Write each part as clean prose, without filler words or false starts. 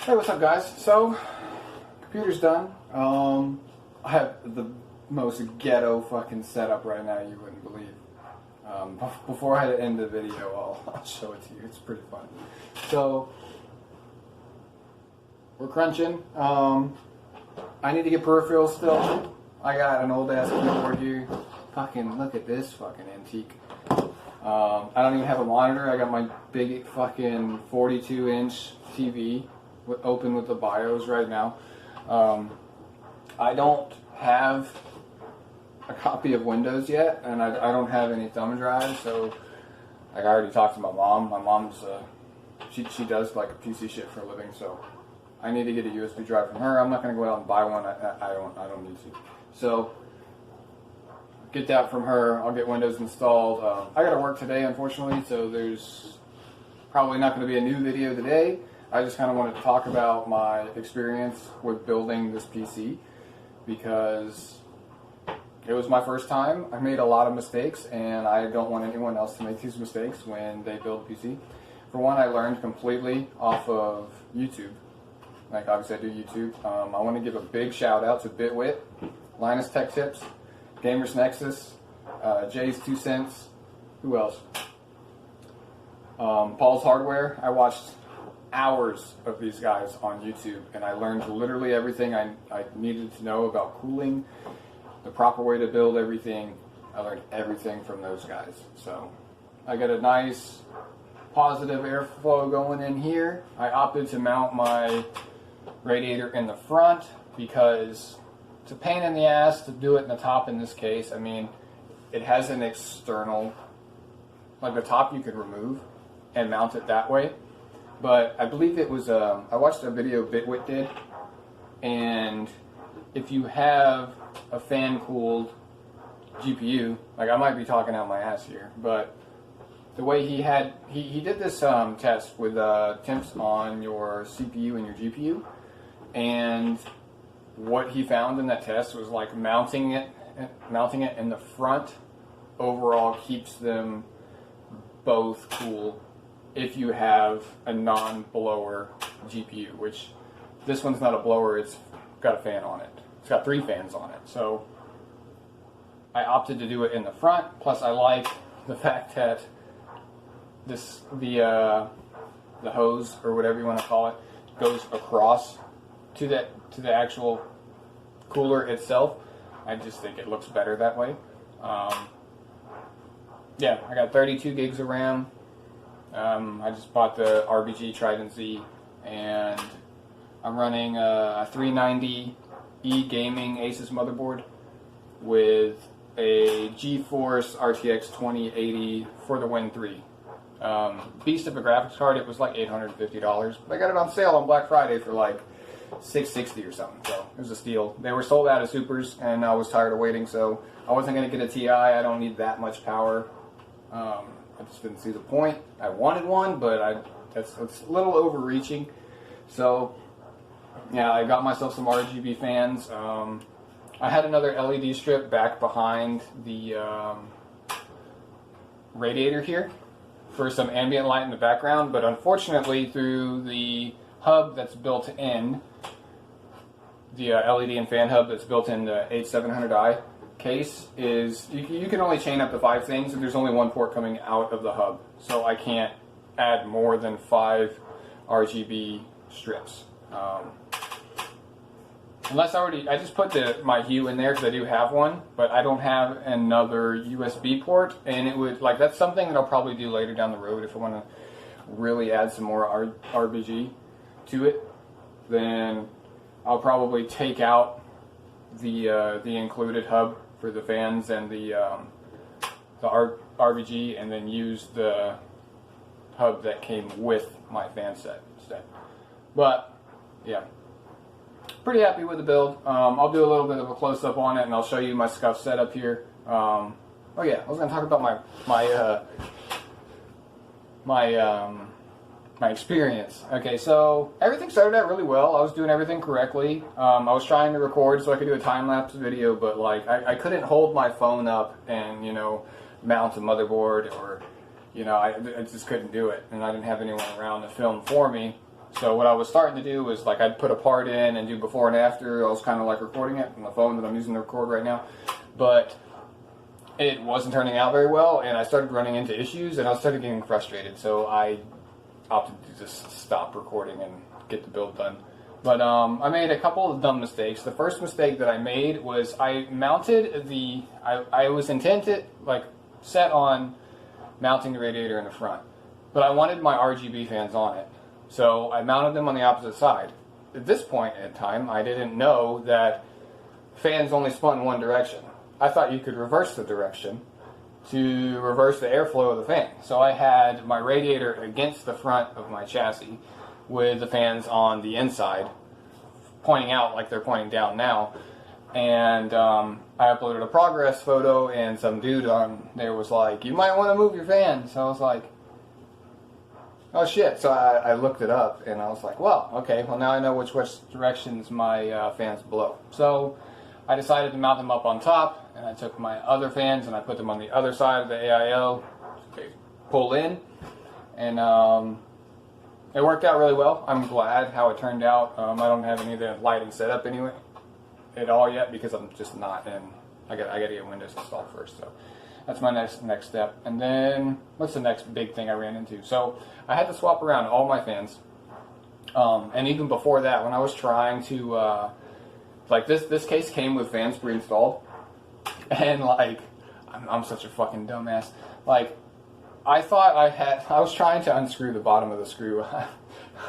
Hey, what's up, guys? So, computer's done. I have the most ghetto fucking setup right now you wouldn't believe. Before I end the video, I'll show it to you. It's pretty fun. So, we're crunching. I need to get peripherals still. I got an old ass keyboard here. Fucking look at this fucking antique. I don't even have a monitor. I got my big fucking 42-inch TV open with the BIOS right now. I don't have a copy of Windows yet, and I don't have any thumb drives. So, like, I already talked to my mom. My mom's she does like a PC shit for a living, so I need to get a USB drive from her. I'm not gonna go out and buy one. I don't need to. So, get that from her. I'll get Windows installed. I gotta work today, unfortunately, so there's probably not gonna be a new video today. I just kind of wanted to talk about my experience with building this PC because it was my first time. I made a lot of mistakes, and I don't want anyone else to make these mistakes when they build a PC. For one, I learned completely off of YouTube. Like, obviously I do YouTube. I want to give a big shout out to Bitwit, Linus Tech Tips, Gamers Nexus, Jay's 2 Cents, who else? Paul's Hardware. I watched hours of these guys on YouTube, and I learned literally everything I needed to know about cooling, the proper way to build everything. I learned everything from those guys. So I got a nice positive airflow going in here. I opted to mount my radiator in the front because it's a pain in the ass to do it in the top in this case. I mean, it has an external, like the top you could remove and mount it that way. But I believe it was, I watched a video Bitwit did, and if you have a fan-cooled GPU, like I might be talking out my ass here, but the way he did this test with temps on your CPU and your GPU, and what he found in that test was like mounting it in the front overall keeps them both cool if you have a non-blower GPU, which this one's not a blower, it's got a fan on it. It's got 3 fans on it. So I opted to do it in the front, plus I like the fact that the hose, or whatever you want to call it, goes across to the actual cooler itself. I just think it looks better that way. Yeah, I got 32 gigs of RAM. I just bought the RBG Trident Z, and I'm running a 390E gaming Asus motherboard with a GeForce RTX 2080 for the Win 3. Beast of a graphics card. It was like $850, but I got it on sale on Black Friday for like $660 or something, so it was a steal. They were sold out of supers, and I was tired of waiting, so I wasn't going to get a TI. I don't need that much power. I just didn't see the point. I wanted one, but it's a little overreaching. So, yeah, I got myself some RGB fans. I had another LED strip back behind the radiator here for some ambient light in the background, but unfortunately through the hub that's built in, the LED and fan hub that's built in the H700i case, is you can only chain up to 5 things, and there's only 1 port coming out of the hub, so I can't add more than 5 RGB strips. Unless I just put my Hue in there because I do have one, but I don't have another USB port, and it would, like, that's something that I'll probably do later down the road if I want to really add some more RBG to it. Then I'll probably take out the included hub for the fans and the RBG, and then use the hub that came with my fan set instead. But yeah, pretty happy with the build. I'll do a little bit of a close-up on it, and I'll show you my scuff setup here. Oh yeah, I was going to talk about my experience. Okay, so everything started out really well. I was doing everything correctly. I was trying to record so I could do a time-lapse video, but like I couldn't hold my phone up and, you know, mount a motherboard, or, you know, I just couldn't do it, and I didn't have anyone around to film for me. So what I was starting to do was like I'd put a part in and do before and after. I was kind of like recording it on the phone that I'm using to record right now, but it wasn't turning out very well, and I started running into issues, and I started getting frustrated. So I opted to just stop recording and get the build done. But I made a couple of dumb mistakes. The first mistake that I made was I mounted the I was intended like set on mounting the radiator in the front, but I wanted my RGB fans on it. So I mounted them on the opposite side. At this point in time, I didn't know that fans only spun in one direction. I thought you could reverse the direction to reverse the airflow of the fan. So I had my radiator against the front of my chassis with the fans on the inside, pointing out like they're pointing down now. And I uploaded a progress photo, and some dude on there was like, "You might want to move your fan." So I was like, oh shit. So I looked it up, and I was like, well, okay, well now I know which directions my fans blow. So I decided to mount them up on top, and I took my other fans and I put them on the other side of the AIO, they pull in, and it worked out really well. I'm glad how it turned out. I don't have any of the lighting set up anyway at all yet because I'm just not in. I got to get Windows installed first, so that's my next step. And then what's the next big thing I ran into? So I had to swap around all my fans, and even before that, when I was trying to like this case came with fans pre-installed, and like I'm such a fucking dumbass. Like I thought I was trying to unscrew the bottom of the screw.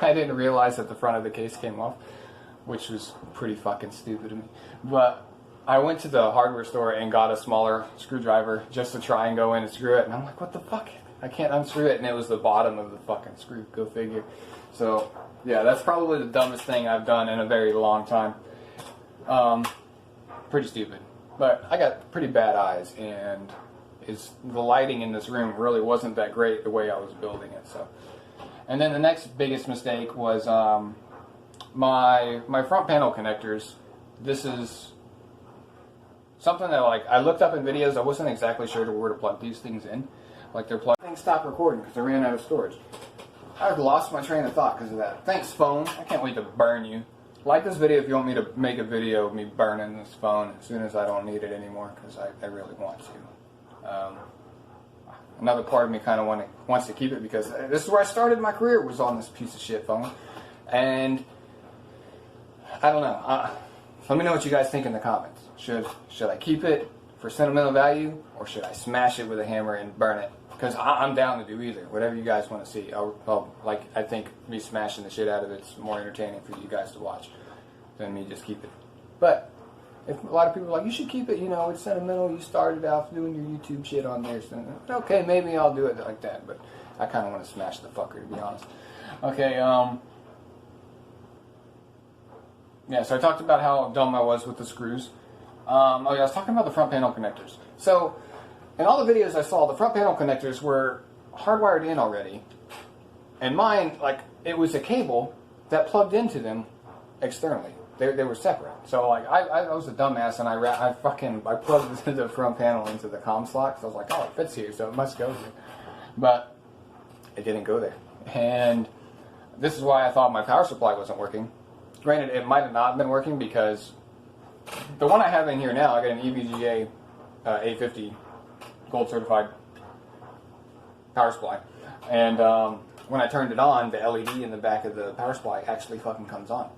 I didn't realize that the front of the case came off, which was pretty fucking stupid of me. But I went to the hardware store and got a smaller screwdriver just to try and go in and screw it. And I'm like, what the fuck? I can't unscrew it. And it was the bottom of the fucking screw. Go figure. So, yeah, that's probably the dumbest thing I've done in a very long time. Pretty stupid. But I got pretty bad eyes, and the lighting in this room really wasn't that great the way I was building it. So, and then the next biggest mistake was my front panel connectors. This is something that like I looked up in videos. I wasn't exactly sure where to plug these things in. Like they're plugged. Things stopped recording because I ran out of storage. I've lost my train of thought because of that. Thanks, phone. I can't wait to burn you. Like this video if you want me to make a video of me burning this phone as soon as I don't need it anymore, because I really want to. Another part of me kind of wants to keep it because this is where I started my career, was on this piece of shit phone. And I don't know. Let me know what you guys think in the comments. Should I keep it for sentimental value, or should I smash it with a hammer and burn it? Because I'm down to do either. Whatever you guys want to see. I think me smashing the shit out of it's more entertaining for you guys to watch than me just keep it. But if a lot of people are like, you should keep it, you know, it's sentimental, you started out doing your YouTube shit on there. So, okay, maybe I'll do it like that, but I kind of want to smash the fucker, to be honest. Okay, yeah, so I talked about how dumb I was with the screws. Oh yeah, I was talking about the front panel connectors. So, in all the videos I saw, the front panel connectors were hardwired in already. And mine, like, it was a cable that plugged into them externally. They were separate. So, like, I was a dumbass, and I plugged the front panel into the comm slot, because I was like, oh, it fits here, so it must go here. But it didn't go there. And this is why I thought my power supply wasn't working. Granted, it might have not been working, because the one I have in here now, I got an EVGA A50 gold certified power supply, and when I turned it on, the LED in the back of the power supply actually fucking comes on.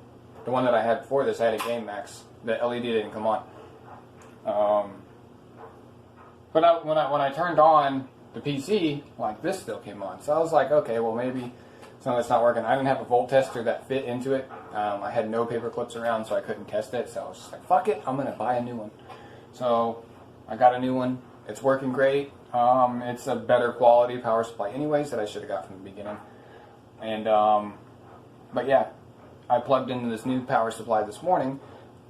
The one that I had before this, I had a Game Max. The LED didn't come on. But when I turned on the PC, like, this still came on. So I was like, okay, well, maybe some of it's not working. I didn't have a volt tester that fit into it. I had no paper clips around, so I couldn't test it. So I was just like, fuck it, I'm gonna buy a new one. So I got a new one. It's working great. It's a better quality power supply anyways that I should have got from the beginning. And, but yeah, I plugged into this new power supply this morning,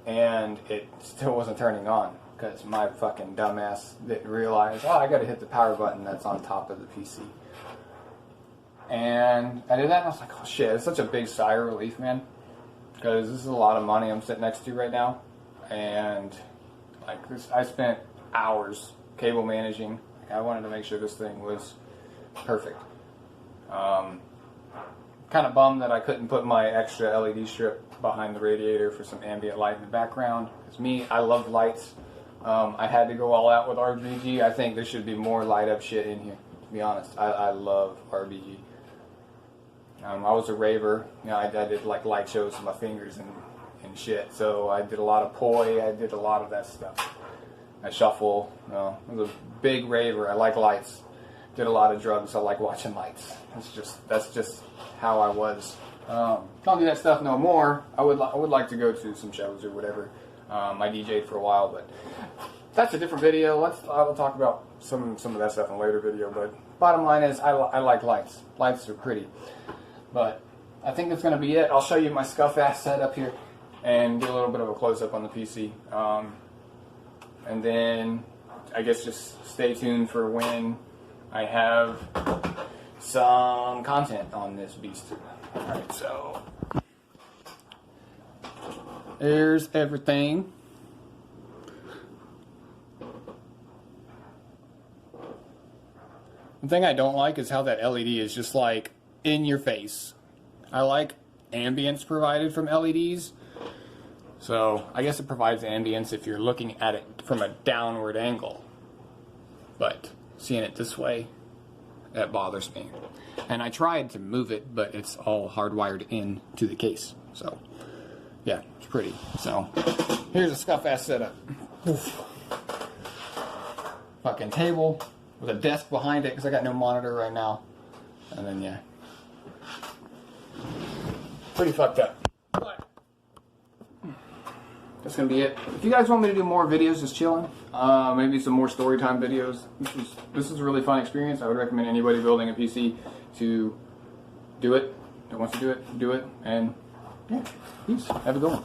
and it still wasn't turning on, because my fucking dumbass didn't realize, oh, I gotta hit the power button that's on top of the PC. And I did that, and I was like, oh shit, it's such a big sigh of relief, man. Because this is a lot of money I'm sitting next to right now. And, like, I spent hours cable managing. I wanted to make sure this thing was perfect. kind of bummed that I couldn't put my extra LED strip behind the radiator for some ambient light in the background. Because me, I love lights. I had to go all out with RBG. I think there should be more light up shit in here, to be honest. I love RBG. I was a raver. You know, I did like light shows with my fingers and shit. So I did a lot of poi. I did a lot of that stuff. I shuffle. You know, I was a big raver. I like lights. Did a lot of drugs. I like watching lights. That's just how I was. Don't do that stuff no more. I would like to go to some shows or whatever. I DJ'd for a while, but that's a different video. I'll talk about some of that stuff in a later video. But bottom line is, I like lights. Lights are pretty. But I think that's going to be it. I'll show you my scuff-ass setup here and do a little bit of a close-up on the PC. And then I guess just stay tuned for when I have some content on this beast. Alright, so there's everything. The thing I don't like is how that LED is just like in your face. I like ambience provided from LEDs. So I guess it provides ambience if you're looking at it from a downward angle. But seeing it this way, that bothers me. And I tried to move it, but it's all hardwired into the case. So yeah, it's pretty. So here's a scuff-ass setup. Oof. Fucking table with a desk behind it because I got no monitor right now. And then yeah, pretty fucked up. But that's gonna be it. If you guys want me to do more videos just chilling, maybe some more story time videos, this is a really fun experience. I would recommend anybody building a PC to do it. That wants to do it, and yeah, peace. Have a good one.